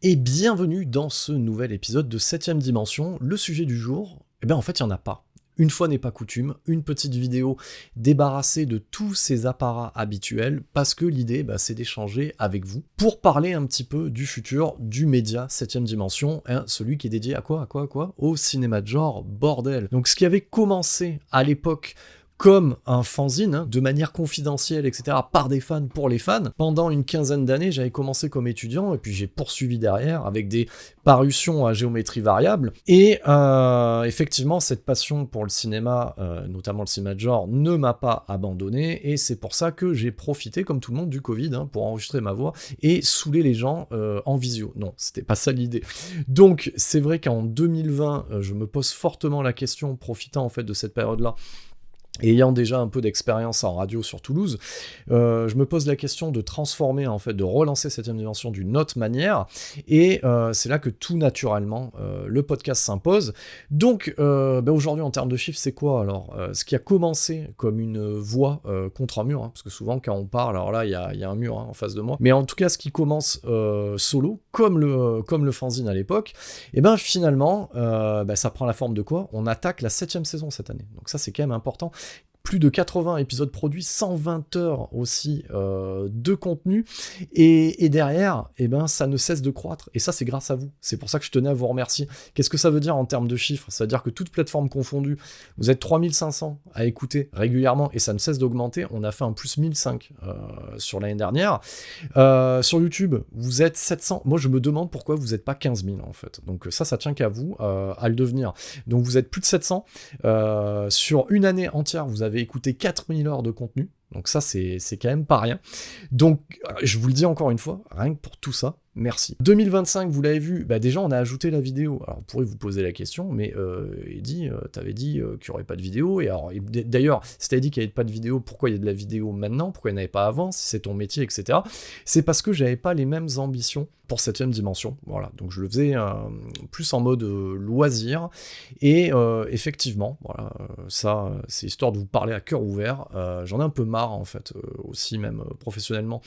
Et bienvenue dans ce nouvel épisode de 7ème dimension. Le sujet du jour, en fait, il n'y en a pas. Une fois n'est pas coutume, une petite vidéo débarrassée de tous ces apparats habituels, parce que l'idée, c'est d'échanger avec vous pour parler un petit peu du futur du média 7ème dimension, celui qui est dédié à quoi? Au cinéma de genre, bordel. Donc ce qui avait commencé à l'époque comme un fanzine, de manière confidentielle, etc., par des fans pour les fans. Pendant une quinzaine d'années, j'avais commencé comme étudiant, et puis j'ai poursuivi derrière avec des parutions à géométrie variable. Et effectivement, cette passion pour le cinéma, notamment le cinéma de genre, ne m'a pas abandonné, et c'est pour ça que j'ai profité, comme tout le monde, du Covid, pour enregistrer ma voix et saouler les gens en visio. Non, c'était pas ça l'idée. Donc, c'est vrai qu'en 2020, je me pose fortement la question, profitant en fait de cette période-là, et ayant déjà un peu d'expérience en radio sur Toulouse, je me pose la question de transformer, en fait, de relancer 7ème dimension d'une autre manière, et c'est là que tout naturellement, le podcast s'impose. Donc, aujourd'hui, en termes de chiffres, c'est quoi alors? Ce qui a commencé comme une voix contre un mur, parce que souvent, quand on parle, alors là, il y a un mur en face de moi, mais en tout cas, ce qui commence solo, comme le fanzine à l'époque, finalement, ça prend la forme de quoi? On attaque la 7ème saison cette année, donc ça, c'est quand même important. Plus de 80 épisodes produits, 120 heures aussi de contenu, et derrière, ça ne cesse de croître, et ça c'est grâce à vous, c'est pour ça que je tenais à vous remercier. Qu'est-ce que ça veut dire en termes de chiffres? Ça veut dire que toutes plateformes confondues, vous êtes 3500 à écouter régulièrement, et ça ne cesse d'augmenter. On a fait un plus 1005 sur l'année dernière. Sur YouTube, vous êtes 700, moi je me demande pourquoi vous n'êtes pas 15 000 en fait, donc ça tient qu'à vous à le devenir. Donc vous êtes plus de 700, sur une année entière, vous avez écouté 4000 heures de contenu, donc ça c'est quand même pas rien. Donc je vous le dis encore une fois, rien que pour tout ça, merci. 2025, vous l'avez vu, déjà on a ajouté la vidéo. Alors vous pourrez vous poser la question, mais Eddy, t'avais dit qu'il n'y aurait pas de vidéo, et alors d'ailleurs, si t'avais dit qu'il n'y avait pas de vidéo, pourquoi il y a de la vidéo maintenant? Pourquoi il n'y en avait pas avant, si c'est ton métier, etc. C'est parce que j'avais pas les mêmes ambitions pour 7ème dimension, voilà, donc je le faisais plus en mode loisir, et effectivement, voilà, ça c'est histoire de vous parler à cœur ouvert. J'en ai un peu marre en fait, aussi même professionnellement,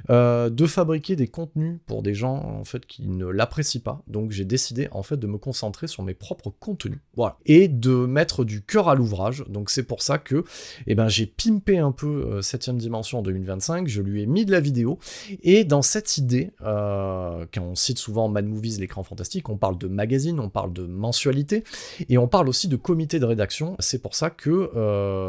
de fabriquer des contenus pour des gens en fait qui ne l'apprécient pas, donc j'ai décidé en fait de me concentrer sur mes propres contenus, voilà, et de mettre du cœur à l'ouvrage. Donc c'est pour ça que j'ai pimpé un peu 7ème dimension en 2025, je lui ai mis de la vidéo, et dans cette idée, quand on cite souvent Mad Movies, l'écran fantastique, on parle de magazine, on parle de mensualité, et on parle aussi de comité de rédaction. C'est pour ça que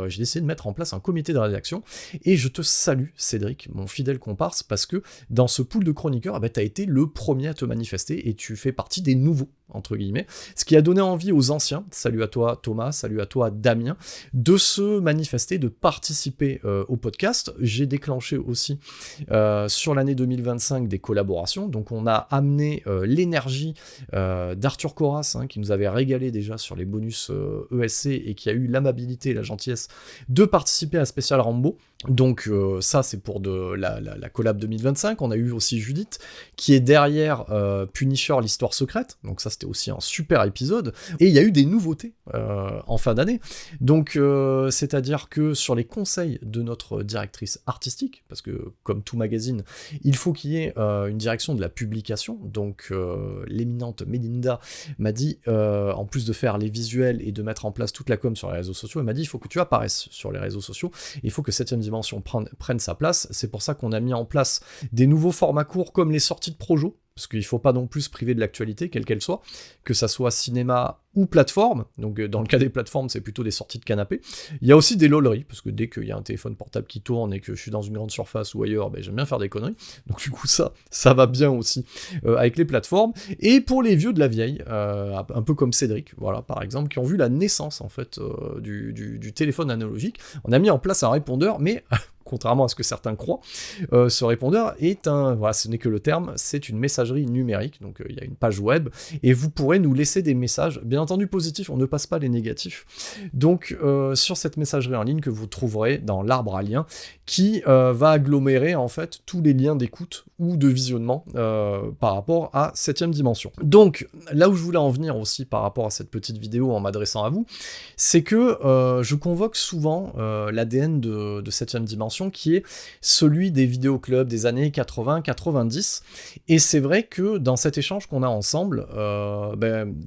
j'ai décidé de mettre en place un comité de rédaction, et je te salue Cédric, mon fidèle comparse, parce que dans ce pool de chroniqueurs, t'as été le premier à te manifester, et tu fais partie des nouveaux, entre guillemets, ce qui a donné envie aux anciens, salut à toi Thomas, salut à toi Damien, de se manifester, de participer au podcast. J'ai déclenché aussi sur l'année 2025 des collaborations, donc on a amené l'énergie d'Arthur Coras, qui nous avait régalé déjà sur les bonus ESC, et qui a eu l'amabilité et la gentillesse de participer à Spécial Rambo. Donc ça c'est pour de la collab 2025. On a eu aussi Judith qui est derrière Punisher, l'histoire secrète, donc ça c'était aussi un super épisode, et il y a eu des nouveautés en fin d'année, donc c'est-à-dire que sur les conseils de notre directrice artistique, parce que comme tout magazine, il faut qu'il y ait une direction de la publication, donc l'éminente Mélinda m'a dit, en plus de faire les visuels et de mettre en place toute la com sur les réseaux sociaux, elle m'a dit il faut que tu apparaisses sur les réseaux sociaux, il faut que 7ème dimension prenne sa place. C'est pour ça qu'on a mis en place des nouveaux formats courts comme les sorties de Projo, parce qu'il ne faut pas non plus se priver de l'actualité, quelle qu'elle soit, que ça soit cinéma ou plateforme. Donc dans le cas des plateformes, c'est plutôt des sorties de canapé. Il y a aussi des lolleries, parce que dès qu'il y a un téléphone portable qui tourne et que je suis dans une grande surface ou ailleurs, j'aime bien faire des conneries. Donc du coup ça va bien aussi avec les plateformes. Et pour les vieux de la vieille, un peu comme Cédric, voilà, par exemple, qui ont vu la naissance en fait du téléphone analogique, on a mis en place un répondeur, mais contrairement à ce que certains croient, ce répondeur est voilà, ce n'est que le terme, c'est une messagerie numérique, donc il y a une page web, et vous pourrez nous laisser des messages, bien entendu positifs, on ne passe pas les négatifs, donc sur cette messagerie en ligne que vous trouverez dans l'arbre à liens, qui va agglomérer en fait tous les liens d'écoute ou de visionnement par rapport à 7ème dimension. Donc là où je voulais en venir aussi par rapport à cette petite vidéo en m'adressant à vous, c'est que je convoque souvent l'ADN de 7ème dimension dimension qui est celui des vidéoclubs des années 80-90. Et c'est vrai que dans cet échange qu'on a ensemble,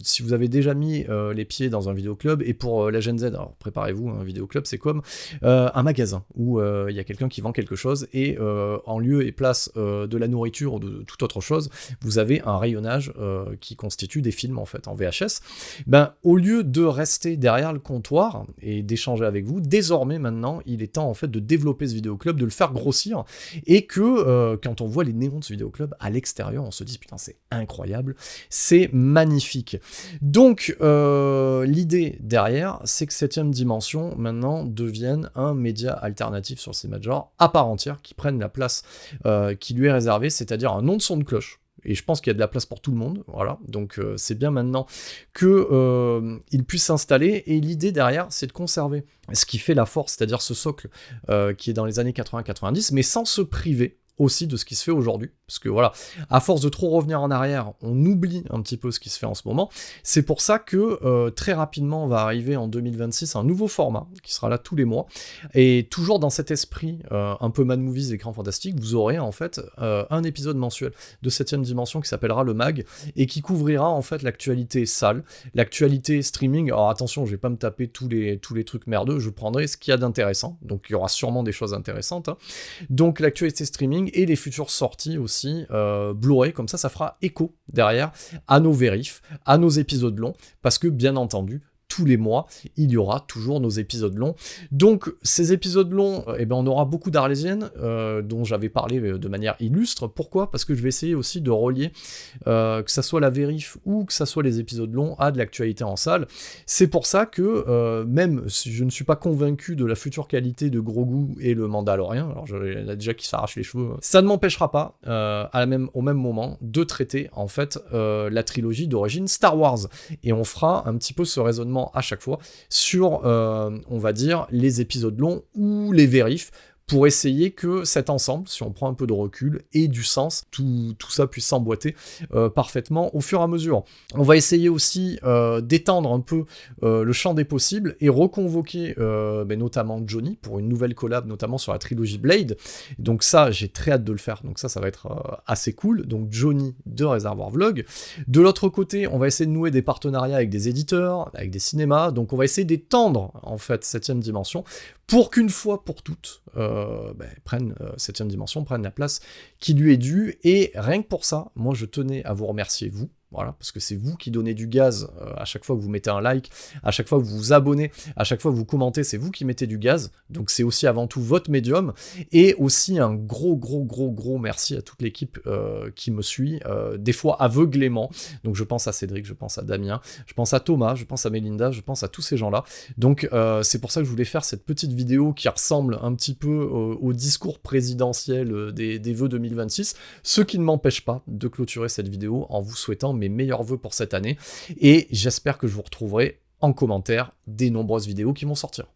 si vous avez déjà mis les pieds dans un vidéoclub, et pour la Gen Z, alors préparez-vous, un vidéoclub c'est comme un magasin où il y a quelqu'un qui vend quelque chose et en lieu et place de la nourriture ou de toute autre chose, vous avez un rayonnage qui constitue des films en fait en VHS. Au lieu de rester derrière le comptoir et d'échanger avec vous, désormais maintenant il est temps en fait de développer ce vidéoclub, de le faire grossir, et que quand on voit les néons de ce vidéoclub à l'extérieur, on se dit putain c'est incroyable, c'est magnifique. Donc l'idée derrière, c'est que 7ème dimension maintenant devienne un média alternatif sur ces majors à part entière, qui prenne la place qui lui est réservée, c'est-à-dire un nom de son de cloche. Et je pense qu'il y a de la place pour tout le monde, voilà. Donc c'est bien maintenant qu'il puisse s'installer, et l'idée derrière, c'est de conserver ce qui fait la force, c'est-à-dire ce socle qui est dans les années 80-90, mais sans se priver aussi de ce qui se fait aujourd'hui, parce que voilà, à force de trop revenir en arrière, on oublie un petit peu ce qui se fait en ce moment. C'est pour ça que très rapidement va arriver en 2026 un nouveau format qui sera là tous les mois, et toujours dans cet esprit un peu Mad Movies, écran fantastique, vous aurez en fait un épisode mensuel de 7ème dimension qui s'appellera le MAG, et qui couvrira en fait l'actualité salle, l'actualité streaming. Alors attention, je vais pas me taper tous les trucs merdeux, je prendrai ce qu'il y a d'intéressant, donc il y aura sûrement des choses intéressantes, hein. Donc l'actualité streaming et les futures sorties aussi Blu-ray, comme ça fera écho derrière à nos vérifs, à nos épisodes longs, parce que bien entendu, tous les mois, il y aura toujours nos épisodes longs. Donc, ces épisodes longs, on aura beaucoup d'Arlésiennes, dont j'avais parlé de manière illustre. Pourquoi ? Parce que je vais essayer aussi de relier, que ça soit la vérif ou que ça soit les épisodes longs, à de l'actualité en salle. C'est pour ça que, même si je ne suis pas convaincu de la future qualité de Grogu et le Mandalorien, alors il y en a déjà qui s'arrachent les cheveux, ça ne m'empêchera pas, au même moment, de traiter, en fait, la trilogie d'origine Star Wars. Et on fera un petit peu ce raisonnement à chaque fois sur, on va dire, les épisodes longs ou les vérifs, pour essayer que cet ensemble, si on prend un peu de recul, ait du sens, tout ça puisse s'emboîter parfaitement au fur et à mesure. On va essayer aussi d'étendre un peu le champ des possibles et reconvoquer notamment Johnny pour une nouvelle collab, notamment sur la trilogie Blade. Donc ça, j'ai très hâte de le faire, donc ça va être assez cool. Donc Johnny de Réservoir Vlog. De l'autre côté, on va essayer de nouer des partenariats avec des éditeurs, avec des cinémas, donc on va essayer d'étendre en fait 7ème dimension, pour qu'une fois pour toutes, 7ème dimension prenne la place qui lui est due. Et rien que pour ça, moi je tenais à vous remercier, vous. Voilà, parce que c'est vous qui donnez du gaz à chaque fois que vous mettez un like, à chaque fois que vous vous abonnez, à chaque fois que vous commentez, c'est vous qui mettez du gaz. Donc c'est aussi avant tout votre médium. Et aussi un gros merci à toute l'équipe qui me suit, des fois aveuglément. Donc je pense à Cédric, je pense à Damien, je pense à Thomas, je pense à Mélinda, je pense à tous ces gens-là. Donc c'est pour ça que je voulais faire cette petite vidéo qui ressemble un petit peu au discours présidentiel des vœux 2026, ce qui ne m'empêche pas de clôturer cette vidéo en vous souhaitant mes meilleurs vœux pour cette année, et j'espère que je vous retrouverai en commentaire des nombreuses vidéos qui vont sortir.